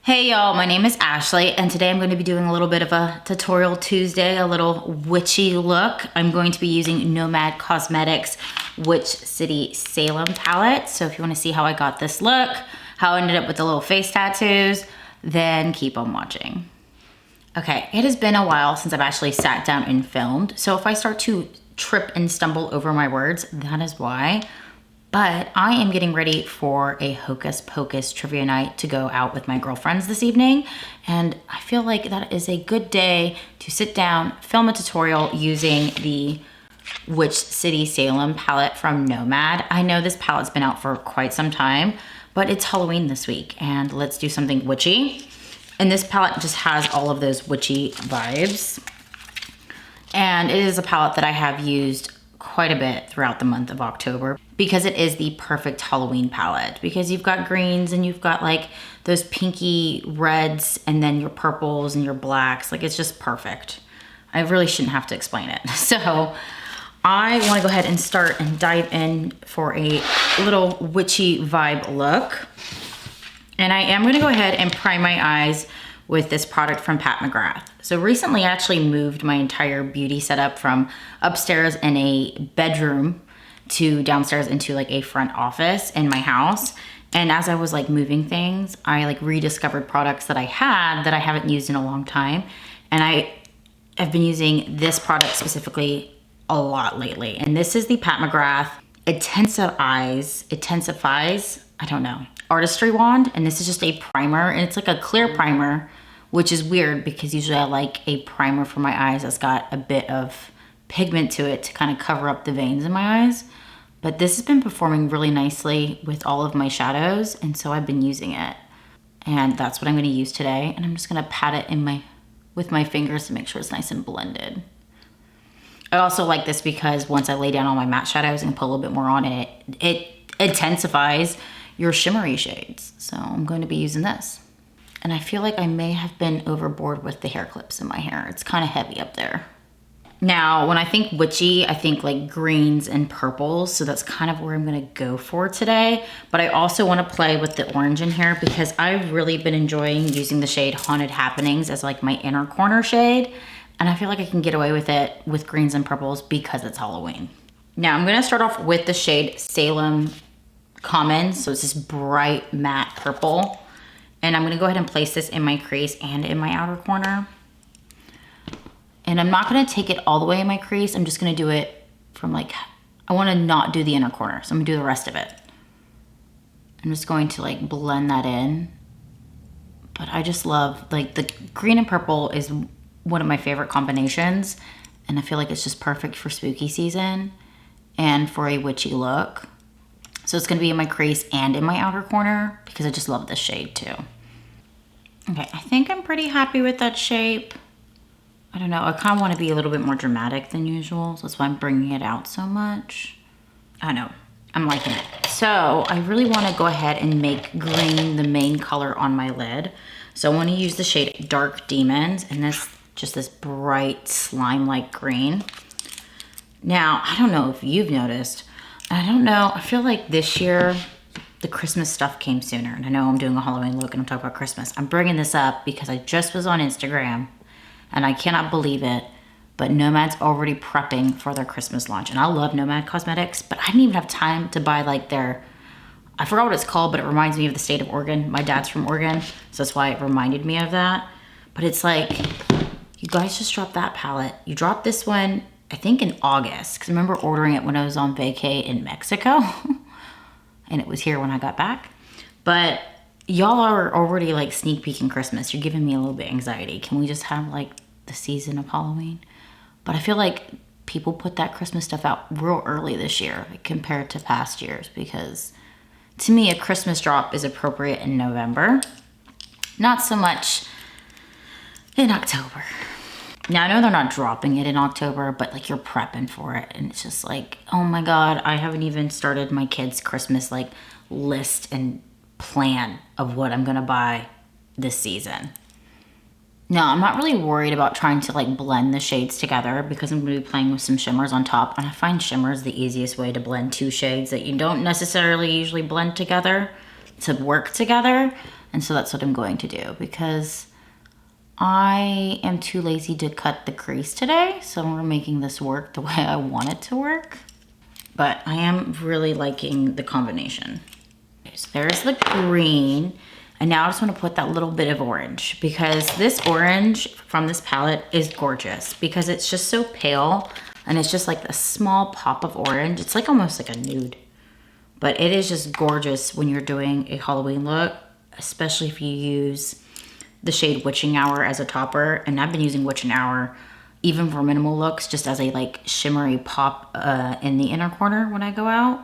Hey y'all, my name is Ashley and today I'm going to be doing a little bit of a tutorial Tuesday, a little witchy look. I'm going to be using Nomad Cosmetics Witch City Salem palette. So if you want to see how I got this look, how I ended up with the little face tattoos, then keep on watching. Okay, it has been a while since I've actually sat down and filmed. So if I start to trip and stumble over my words, that is why. But I am getting ready for a Hocus Pocus Trivia night to go out with my girlfriends this evening. And I feel like that is a good day to sit down, film a tutorial using the Witch City Salem palette from Nomad. I know this palette's been out for quite some time, but it's Halloween this week and let's do something witchy. And this palette just has all of those witchy vibes. And it is a palette that I have used quite a bit throughout the month of October because it is the perfect Halloween palette, because you've got greens and you've got like those pinky reds and then your purples and your blacks. Like, it's just perfect. I really shouldn't have to explain it. So I want to go ahead and start and dive in for a little witchy vibe look. And I am going to go ahead and prime my eyes with this product from Pat McGrath. So recently I actually moved my entire beauty setup from upstairs in a bedroom to downstairs into like a front office in my house. And as I was like moving things, I like rediscovered products that I had that I haven't used in a long time. And I have been using this product specifically a lot lately. And this is the Pat McGrath Intensifies, I don't know, artistry wand. And this is just a primer, and it's like a clear primer, which is weird because usually I like a primer for my eyes that's got a bit of pigment to it to kind of cover up the veins in my eyes. But this has been performing really nicely with all of my shadows, and so I've been using it. And that's what I'm going to use today. And I'm just going to pat it in with my fingers to make sure it's nice and blended. I also like this because once I lay down all my matte shadows and put a little bit more on it, it intensifies your shimmery shades. So I'm going to be using this. And I feel like I may have been overboard with the hair clips in my hair. It's kind of heavy up there. Now, when I think witchy, I think like greens and purples. So that's kind of where I'm gonna go for today. But I also wanna play with the orange in here because I've really been enjoying using the shade Haunted Happenings as like my inner corner shade. And I feel like I can get away with it with greens and purples because it's Halloween. Now I'm gonna start off with the shade Salem Common. So it's this bright matte purple. And I'm gonna go ahead and place this in my crease and in my outer corner. And I'm not gonna take it all the way in my crease. I'm just gonna do it from like, I wanna not do the inner corner. So I'm gonna do the rest of it. I'm just going to like blend that in. But I just love, like the green and purple is one of my favorite combinations. And I feel like it's just perfect for spooky season and for a witchy look. So it's gonna be in my crease and in my outer corner because I just love this shade too. Okay, I think I'm pretty happy with that shape. I don't know, I kind of want to be a little bit more dramatic than usual, so that's why I'm bringing it out so much. I know, I'm liking it. So I really want to go ahead and make green the main color on my lid. So I want to use the shade Dark Demons, and this just this bright slime-like green. Now, I don't know if you've noticed, I don't know, I feel like this year the Christmas stuff came sooner. And I know I'm doing a Halloween look and I'm talking about Christmas. I'm bringing this up because I just was on Instagram and I cannot believe it, but Nomad's already prepping for their Christmas launch. And I love Nomad Cosmetics, but I didn't even have time to buy like their, I forgot what it's called, but it reminds me of the state of Oregon. My dad's from Oregon, so that's why it reminded me of that. But it's like, you guys just dropped that palette. You dropped this one, I think in August, because I remember ordering it when I was on vacay in Mexico. And it was here when I got back. But y'all are already like sneak peeking Christmas. You're giving me a little bit of anxiety. Can we just have like the season of Halloween? But I feel like people put that Christmas stuff out real early this year compared to past years, because to me a Christmas drop is appropriate in November, not so much in October. Now I know they're not dropping it in October, but like you're prepping for it and it's just like, oh my God, I haven't even started my kids' Christmas like list and plan of what I'm gonna buy this season. Now I'm not really worried about trying to like blend the shades together because I'm gonna be playing with some shimmers on top, and I find shimmers the easiest way to blend two shades that you don't necessarily usually blend together to work together. And so that's what I'm going to do because I am too lazy to cut the crease today. So we're making this work the way I want it to work. But I am really liking the combination. Okay, so there's the green. And now I just want to put that little bit of orange because this orange from this palette is gorgeous because it's just so pale and it's just like a small pop of orange. It's like almost like a nude, but it is just gorgeous when you're doing a Halloween look, especially if you use the shade Witching Hour as a topper. And I've been using Witching Hour even for minimal looks, just as a like shimmery pop in the inner corner when I go out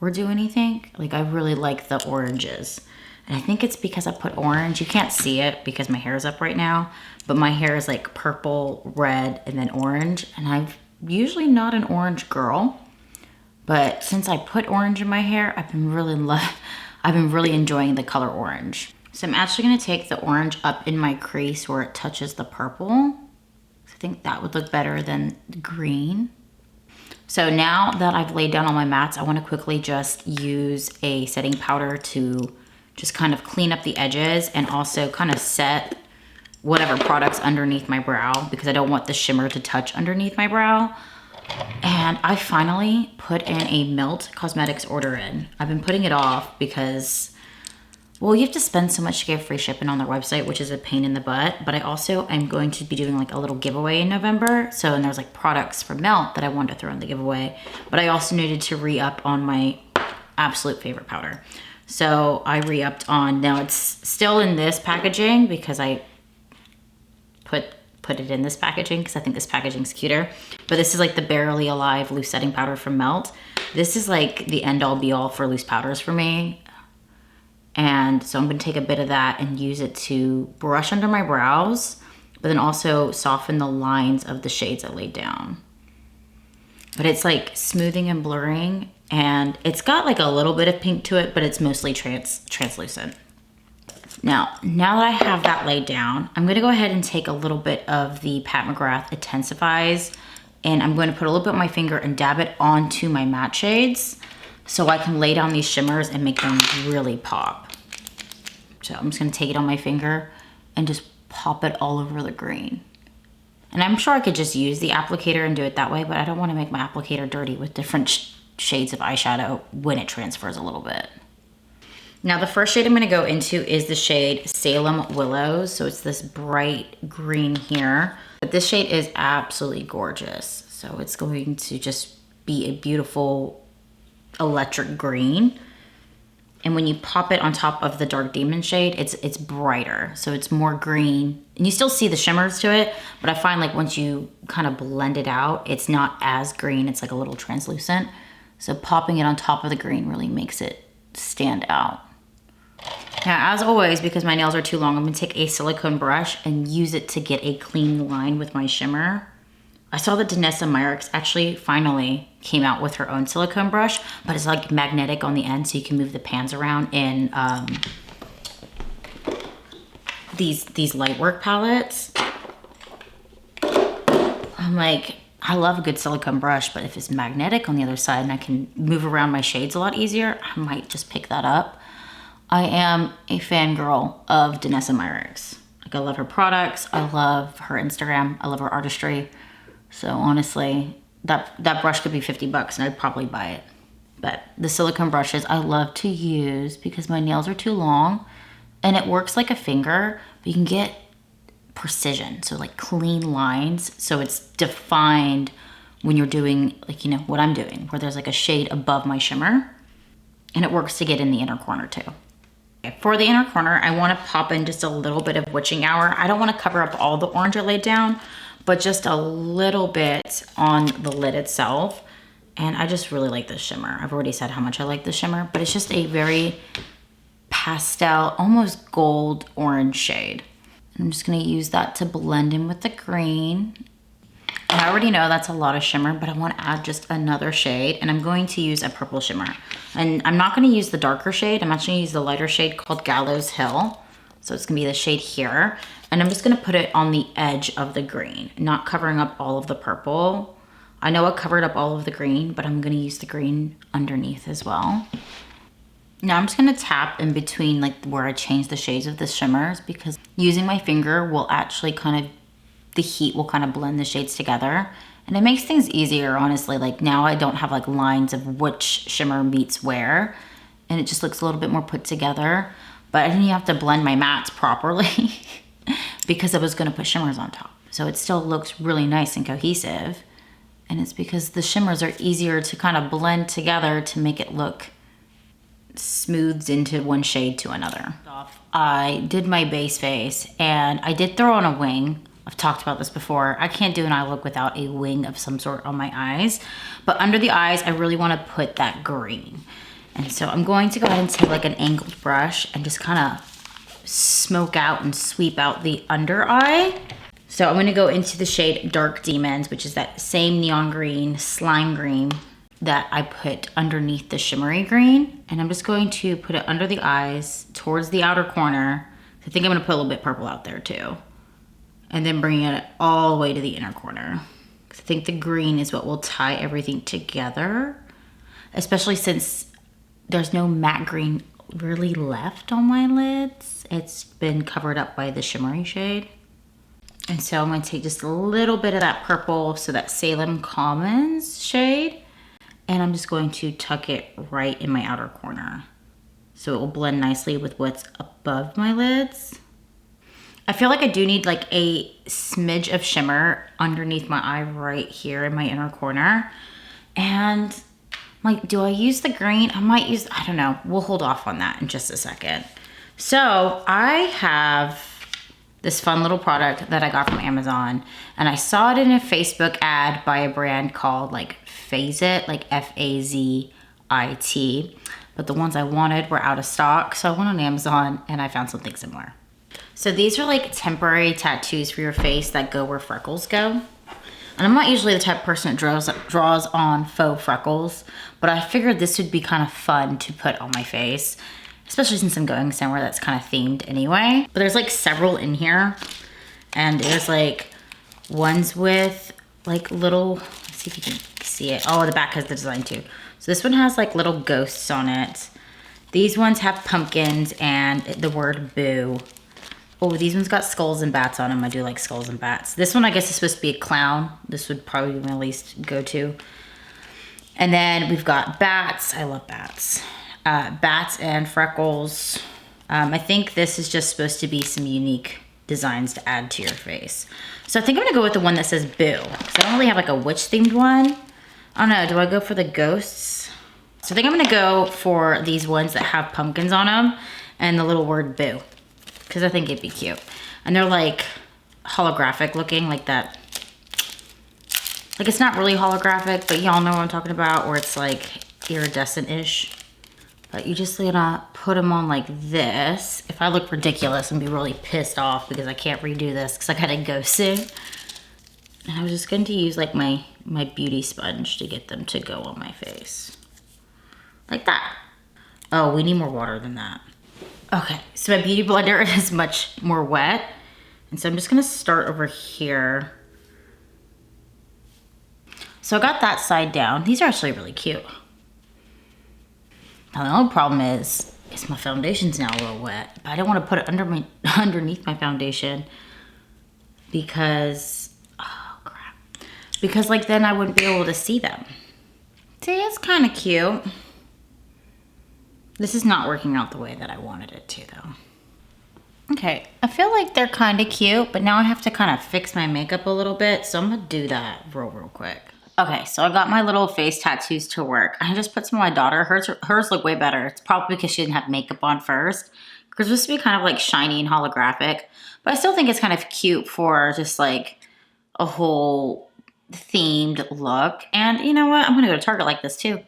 or do anything. Like I really like the oranges. And I think it's because I put orange. You can't see it because my hair is up right now, but my hair is like purple, red, and then orange. And I'm usually not an orange girl, but since I put orange in my hair, I've been really enjoying the color orange. So I'm actually gonna take the orange up in my crease where it touches the purple. I think that would look better than the green. So now that I've laid down all my mats, I wanna quickly just use a setting powder to just kind of clean up the edges and also kind of set whatever products underneath my brow because I don't want the shimmer to touch underneath my brow. And I finally put in a Melt Cosmetics order in. I've been putting it off because, well, you have to spend so much to get free shipping on their website, which is a pain in the butt. But I also am going to be doing like a little giveaway in November. So, and there's like products for Melt that I wanted to throw in the giveaway. But I also needed to re-up on my absolute favorite powder. So I re-upped on, now it's still in this packaging because I put it in this packaging because I think this packaging's cuter. But this is like the Barely Alive loose setting powder from Melt. This is like the end all be all for loose powders for me. And so I'm gonna take a bit of that and use it to brush under my brows, but then also soften the lines of the shades I laid down. But it's like smoothing and blurring, and it's got like a little bit of pink to it, but it's mostly translucent. Now that I have that laid down, I'm gonna go ahead and take a little bit of the Pat McGrath Intensifies, and I'm going to put a little bit on my finger and dab it onto my matte shades so I can lay down these shimmers and make them really pop. So I'm just gonna take it on my finger and just pop it all over the green. And I'm sure I could just use the applicator and do it that way, but I don't wanna make my applicator dirty with different shades of eyeshadow when it transfers a little bit. Now the first shade I'm gonna go into is the shade Salem Willows. So it's this bright green here, but this shade is absolutely gorgeous. So it's going to just be a beautiful electric green. And when you pop it on top of the Dark Demon shade, it's brighter. So it's more green. And you still see the shimmers to it, but I find like once you kind of blend it out, it's not as green, it's like a little translucent. So popping it on top of the green really makes it stand out. Now, as always, because my nails are too long, I'm gonna take a silicone brush and use it to get a clean line with my shimmer. I saw that Danessa Myricks actually finally came out with her own silicone brush, but it's like magnetic on the end, so you can move the pans around in these Lightwork palettes. I'm like, I love a good silicone brush, but if it's magnetic on the other side and I can move around my shades a lot easier, I might just pick that up. I am a fangirl of Danessa Myricks. Like I love her products, I love her Instagram, I love her artistry. So honestly, that brush could be 50 bucks and I'd probably buy it. But the silicone brushes I love to use because my nails are too long and it works like a finger, but you can get precision. So like clean lines. So it's defined when you're doing like, you know, what I'm doing, where there's like a shade above my shimmer, and it works to get in the inner corner too. For the inner corner, I want to pop in just a little bit of Witching Hour. I don't want to cover up all the orange I laid down, but just a little bit on the lid itself. And I just really like this shimmer. I've already said how much I like the shimmer, but it's just a very pastel, almost gold orange shade. I'm just gonna use that to blend in with the green. And I already know that's a lot of shimmer, but I want to add just another shade, and I'm going to use a purple shimmer. And I'm not going to use the darker shade. I'm actually going to use the lighter shade called Gallows Hill. So it's going to be the shade here. And I'm just going to put it on the edge of the green, not covering up all of the purple. I know I covered up all of the green, but I'm going to use the green underneath as well. Now I'm just gonna tap in between like where I changed the shades of the shimmers, because using my finger will actually kind of, the heat will kind of blend the shades together. And it makes things easier, honestly. Like now I don't have like lines of which shimmer meets where, and it just looks a little bit more put together. But I didn't have to blend my mattes properly because I was gonna put shimmers on top. So it still looks really nice and cohesive. And it's because the shimmers are easier to kind of blend together to make it look smoothed into one shade to another. I did my base face and I did throw on a wing. I've talked about this before. I can't do an eye look without a wing of some sort on my eyes. But under the eyes, I really want to put that green. And so I'm going to go ahead and take like an angled brush and just kind of smoke out and sweep out the under eye. So I'm going to go into the shade Dark Demons, which is that same neon green, slime green that I put underneath the shimmery green. And I'm just going to put it under the eyes towards the outer corner. I think I'm going to put a little bit purple out there too. And then bringing it all the way to the inner corner. I think the green is what will tie everything together, especially since there's no matte green really left on my lids. It's been covered up by the shimmery shade. And so I'm going to take just a little bit of that purple, so that Salem Commons shade, and I'm just going to tuck it right in my outer corner. So it will blend nicely with what's above my lids. I feel like I do need like a smidge of shimmer underneath my eye right here in my inner corner. And like, do I use the green? I might use, I don't know. We'll hold off on that in just a second. So I have this fun little product that I got from Amazon, and I saw it in a Facebook ad by a brand called like Fazit, like F-A-Z-I-T. But the ones I wanted were out of stock. So I went on Amazon and I found something similar. So these are like temporary tattoos for your face that go where freckles go. And I'm not usually the type of person that draws on faux freckles, but I figured this would be kind of fun to put on my face, especially since I'm going somewhere that's kind of themed anyway. But there's like several in here, and there's like ones with like little, let's see if you can see it. Oh, the back has the design too. So this one has like little ghosts on it. These ones have pumpkins and the word boo. Oh, these ones got skulls and bats on them. I do like skulls and bats. This one I guess is supposed to be a clown. This would probably be my least go-to. And then we've got bats. I love bats. Bats and freckles. I think this is just supposed to be some unique designs to add to your face. So I think I'm gonna go with the one that says boo, because I don't really have like a witch themed one. I don't know, do I go for the ghosts? So I think I'm gonna go for these ones that have pumpkins on them and the little word boo, because I think it'd be cute. And they're like holographic looking, like that. Like it's not really holographic, but y'all know what I'm talking about, or it's like iridescent-ish. But you just gonna put them on like this. If I look ridiculous, I'm gonna be really pissed off because I can't redo this because I gotta go soon. And I was just going to use like my beauty sponge to get them to go on my face. Like that. Oh, we need more water than that. Okay, so my beauty blender is much more wet. And so I'm just gonna start over here. So I got that side down. These are actually really cute. Now the only problem is my foundation's now a little wet, but I don't want to put it underneath my foundation because, oh crap. Because like then I wouldn't be able to see them. See, it's kind of cute. This is not working out the way that I wanted it to though. Okay, I feel like they're kind of cute, but now I have to kind of fix my makeup a little bit, so I'm gonna do that real quick. Okay, so I got my little face tattoos to work. I just put some on my daughter. Hers look way better. It's probably because she didn't have makeup on first. Because it's supposed to be kind of like shiny and holographic. But I still think it's kind of cute for just like a whole themed look. And you know what? I'm going to go to Target like this too.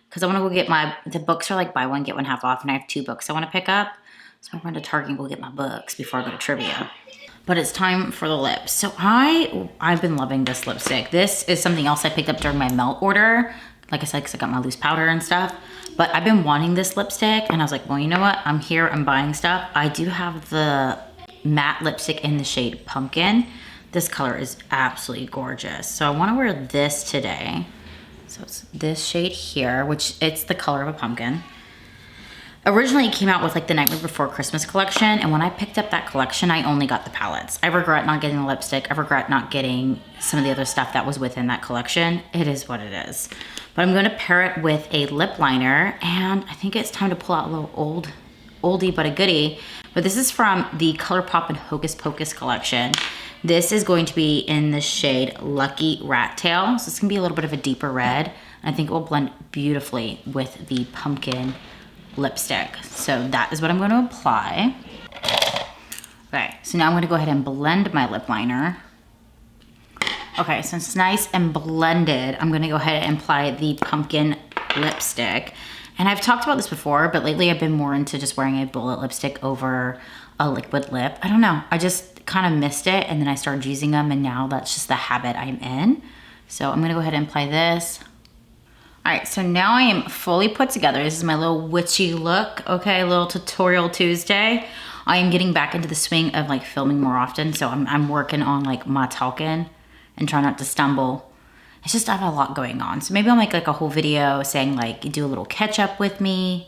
Because I want to go get the books are like buy one, get one half off. And I have 2 books I want to pick up. So I'm going to Target and go get my books before I go to trivia. But it's time for the lips. So I've been loving this lipstick. This is something else I picked up during my melt order. Like I said, because I got my loose powder and stuff. But I've been wanting this lipstick and I was like, well, you know what? I'm here, I'm buying stuff. I do have the matte lipstick in the shade Pumpkin. This color is absolutely gorgeous. So I want to wear this today. So it's this shade here, which it's the color of a pumpkin. Originally, it came out with like the Nightmare Before Christmas collection, and when I picked up that collection, I only got the palettes. I regret not getting the lipstick. I regret not getting some of the other stuff that was within that collection. It is what it is. But I'm gonna pair it with a lip liner, and I think it's time to pull out a little oldie but a goodie. But this is from the ColourPop and Hocus Pocus collection. This is going to be in the shade Lucky Rat Tail. So it's gonna be a little bit of a deeper red. And I think it will blend beautifully with the pumpkin lipstick. So that is what I'm going to apply. Okay, so now I'm going to go ahead and blend my lip liner. Okay, so it's nice and blended. I'm going to go ahead and apply the pumpkin lipstick. And I've talked about this before, but lately I've been more into just wearing a bullet lipstick over a liquid lip. I don't know, I just kind of missed it, and then I started using them, and now that's just the habit I'm in. So I'm going to go ahead and apply this. All right, so now I am fully put together. This is my little witchy look, okay? A little tutorial Tuesday. I am getting back into the swing of like filming more often, so I'm working on like my talking and trying not to stumble. It's just I have a lot going on. So maybe I'll make like a whole video saying like, do a little catch up with me,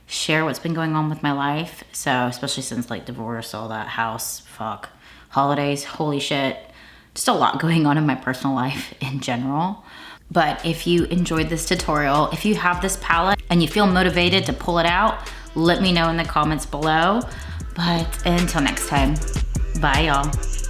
share what's been going on with my life. So especially since like divorce, all that, house, fuck, holidays, holy shit. Just a lot going on in my personal life in general. But if you enjoyed this tutorial, if you have this palette and you feel motivated to pull it out, let me know in the comments below. But until next time, bye y'all.